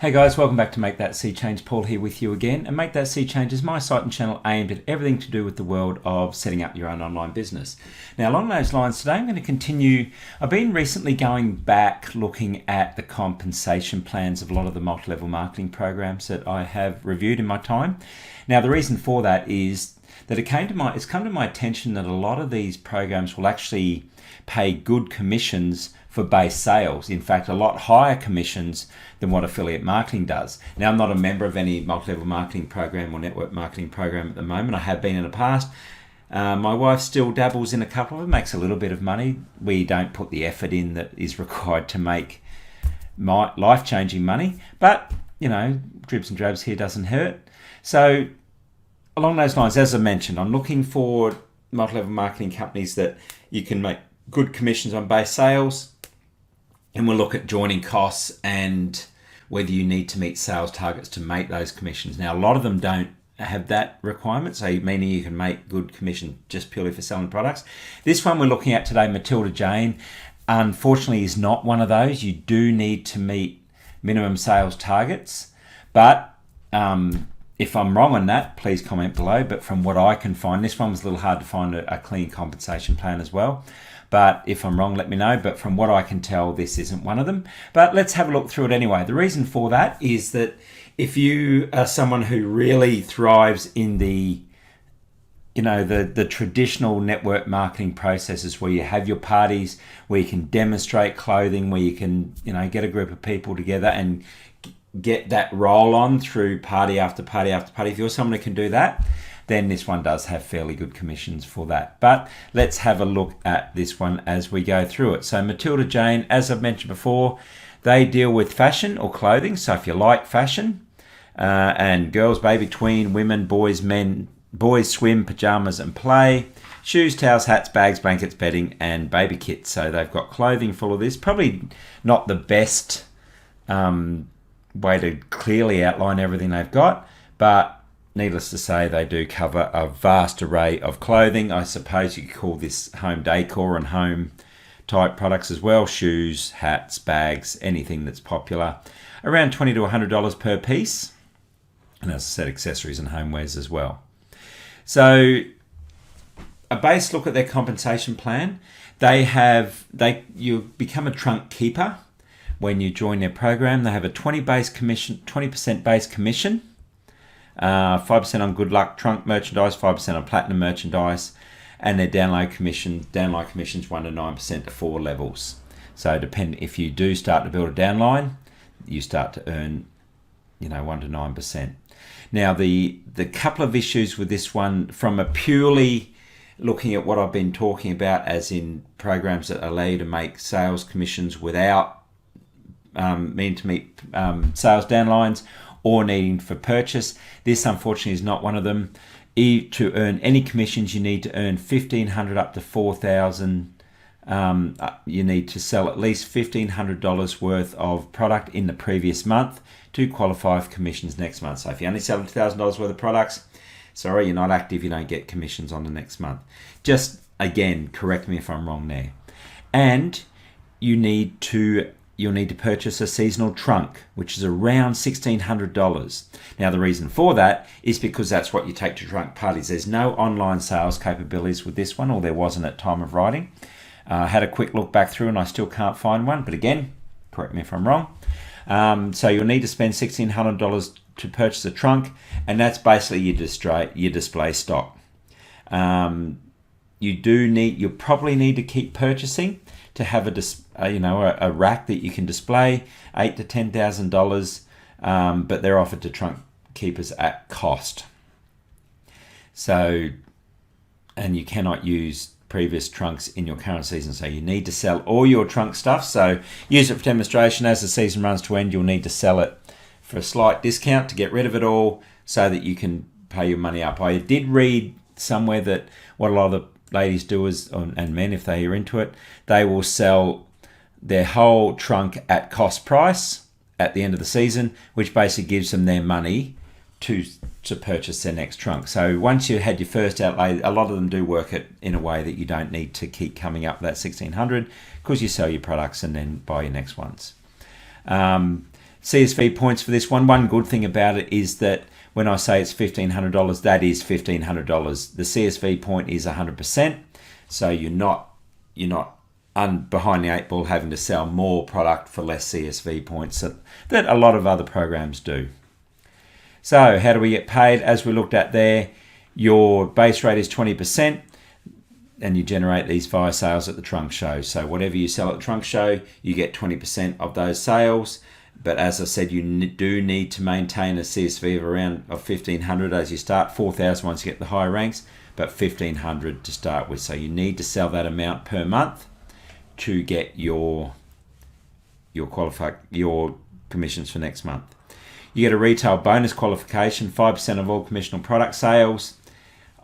Hey guys, welcome back to Make That Sea Change. Paul here with you again. And Make That Sea Change is my site and channel aimed at everything to do with the world of setting up your own online business. Now, along those lines, today I'm going to continue. I've been recently going back looking at the compensation plans of a lot of the multi-level marketing programs that I have reviewed in my time. Now, the reason for that is that it's come to my attention that a lot of these programs will actually pay good commissions for base sales. In fact, a lot higher commissions than what affiliate marketing does. Now, I'm not a member of any multi-level marketing program or network marketing program at the moment. I have been in the past. My wife still dabbles in a couple of them, makes a little bit of money. We don't put the effort in that is required to make life-changing money, but, you know, dribs and drabs here doesn't hurt. So along those lines, as I mentioned, I'm looking for multi-level marketing companies that you can make good commissions on base sales, and we'll look at joining costs and whether you need to meet sales targets to make those commissions. Now, a lot of them don't have that requirement, so meaning you can make good commission just purely for selling products. This one we're looking at today, Matilda Jane, unfortunately is not one of those. You do need to meet minimum sales targets, but if I'm wrong on that, please comment below. But from what I can find, this one was a little hard to find a clean compensation plan as well. But if I'm wrong, let me know. But from what I can tell, this isn't one of them. But let's have a look through it anyway. The reason for that is that if you are someone who really thrives in the traditional network marketing processes where you have your parties, where you can demonstrate clothing, where you can, get a group of people together and get that roll on through party after party after party. If you're someone who can do that, then this one does have fairly good commissions for that. But let's have a look at this one as we go through it. So Matilda Jane, as I've mentioned before, they deal with fashion or clothing. So if you like fashion, and girls, baby, tween, women, boys, men, boys, swim, pajamas and play, shoes, towels, hats, bags, blankets, bedding, and baby kits. So they've got clothing full of this. Probably not the best way to clearly outline everything they've got, but needless to say, they do cover a vast array of clothing. I suppose you could call this home decor and home type products as well. Shoes, hats, bags, anything that's popular. Around $20 to $100 per piece. And as I said, accessories and homewares as well. So a base look at their compensation plan. You become a trunk keeper when you join their program. They have a 20% base commission. 5% on good luck trunk merchandise, 5% on platinum merchandise, and their download commissions 1 to 9% to 4 levels. So if you do start to build a downline, you start to earn 1 to 9%. Now the couple of issues with this one, from a purely looking at what I've been talking about as in programs that allow you to make sales commissions without meaning to meet sales downlines or needing for purchase. This unfortunately is not one of them. To earn any commissions, you need to earn $1,500 up to $4,000. You need to sell at least $1,500 worth of product in the previous month to qualify for commissions next month. So if you only sell $2,000 worth of products, sorry, you're not active, you don't get commissions on the next month. Just again, correct me if I'm wrong there. And you'll need to purchase a seasonal trunk, which is around $1,600. Now, the reason for that is because that's what you take to trunk parties. There's no online sales capabilities with this one, or there wasn't at time of writing. I had a quick look back through and I still can't find one, but again, correct me if I'm wrong. So you'll need to spend $1,600 to purchase a trunk, and that's basically your display stock. You probably need to keep purchasing to have a rack that you can display, $8,000 to $10,000, but they're offered to trunk keepers at cost. So, and you cannot use previous trunks in your current season, so you need to sell all your trunk stuff. So use it for demonstration. As the season runs to end, you'll need to sell it for a slight discount to get rid of it all so that you can pay your money up. I did read somewhere that what a lot of the ladies do is, and men if they are into it, they will sell their whole trunk at cost price at the end of the season, which basically gives them their money to purchase their next trunk. So once you had your first outlay, a lot of them do work it in a way that you don't need to keep coming up with that $1,600 because you sell your products and then buy your next ones. CSV points for this one. One good thing about it is that when I say it's $1,500, that is $1,500. The CSV point is 100%, so you're not behind the eight ball having to sell more product for less CSV points that a lot of other programs do. So how do we get paid? As we looked at there, your base rate is 20%, and you generate these via sales at the trunk show. So whatever you sell at the trunk show, you get 20% of those sales. But as I said, you do need to maintain a CSV of around 1,500 as you start, 4,000 once you get the higher ranks, but 1,500 to start with. So you need to sell that amount per month to get your commissions for next month. You get a retail bonus qualification. 5% of all commissionable product sales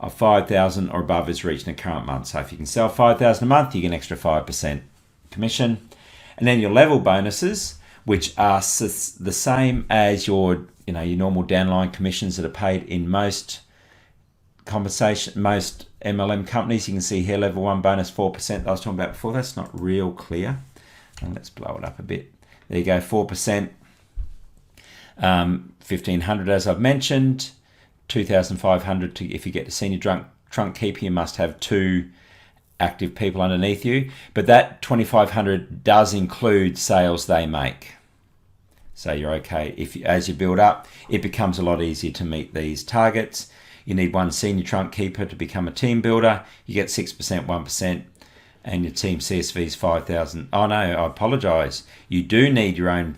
of 5,000 or above is reached in a current month. So if you can sell 5,000 a month, you get an extra 5% commission. And then your level bonuses, which are the same as your normal downline commissions that are paid in most MLM companies. You can see here level 1 bonus 4% that I was talking about before. That's not real clear. And let's blow it up a bit. There you go, 4%, 1,500 as I've mentioned, 2,500 if you get the senior trunk keeper. You must have 2 active people underneath you, but that 2,500 does include sales they make. So you're okay. As you build up, it becomes a lot easier to meet these targets. You need 1 senior trunk keeper to become a team builder. You get 6%, 1%, and your team CSV is 5,000. Oh no, I apologize. You do need your own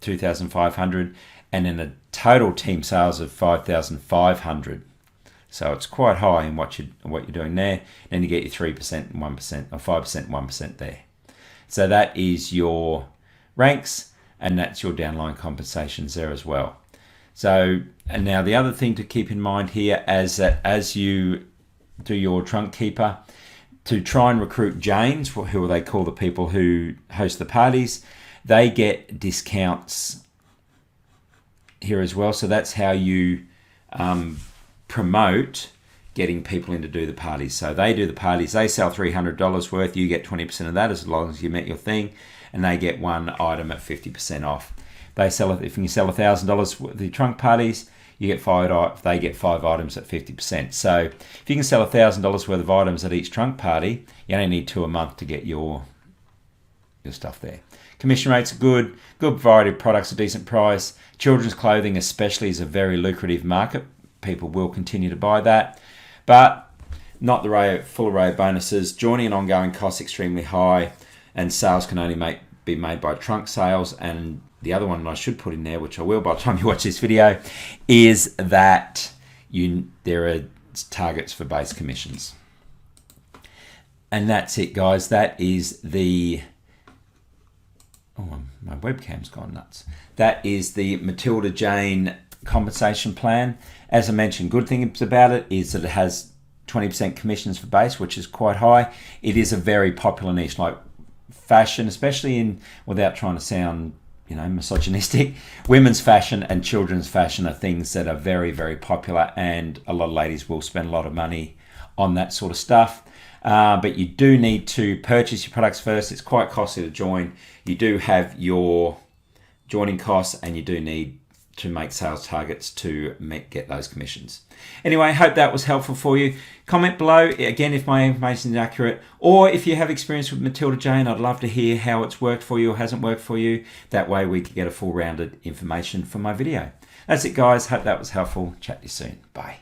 2,500, and then a total team sales of 5,500. So it's quite high in what you're doing there. Then you get your 3% and 1%, or 5% and 1% there. So that is your ranks, and that's your downline compensations there as well. So, and now the other thing to keep in mind here is that as you do your trunk keeper, to try and recruit Janes, who they call the people who host the parties, they get discounts here as well. So that's how you promote getting people in to do the parties. So they do the parties, they sell $300 worth, you get 20% of that as long as you met your thing, and they get 1 item at 50% off. If you sell $1,000 worth of the trunk parties, you get 5. They get 5 items at 50%. So if you can sell $1,000 worth of items at each trunk party, you only need 2 a month to get your stuff there. Commission rates are good variety of products, a decent price. Children's clothing especially is a very lucrative market. People will continue to buy that, but not the full array of bonuses. Joining and ongoing costs extremely high, and sales can only be made by trunk sales. And the other one that I should put in there, which I will by the time you watch this video, is that there are targets for base commissions. And that's it, guys. That is the... Oh, my webcam's gone nuts. That is the Matilda Jane compensation plan. As I mentioned, good things about it is that it has 20% commissions for base, which is quite high. It is a very popular niche, like fashion, especially without trying to sound misogynistic, women's fashion and children's fashion are things that are very, very popular, and a lot of ladies will spend a lot of money on that sort of stuff. But you do need to purchase your products first. It's quite costly to join. You do have your joining costs, and you do need to make sales targets to get those commissions. Anyway, I hope that was helpful for you. Comment below, again, if my information is accurate, or if you have experience with Matilda Jane. I'd love to hear how it's worked for you or hasn't worked for you. That way we can get a full rounded information for my video. That's it, guys. Hope that was helpful. Chat to you soon. Bye.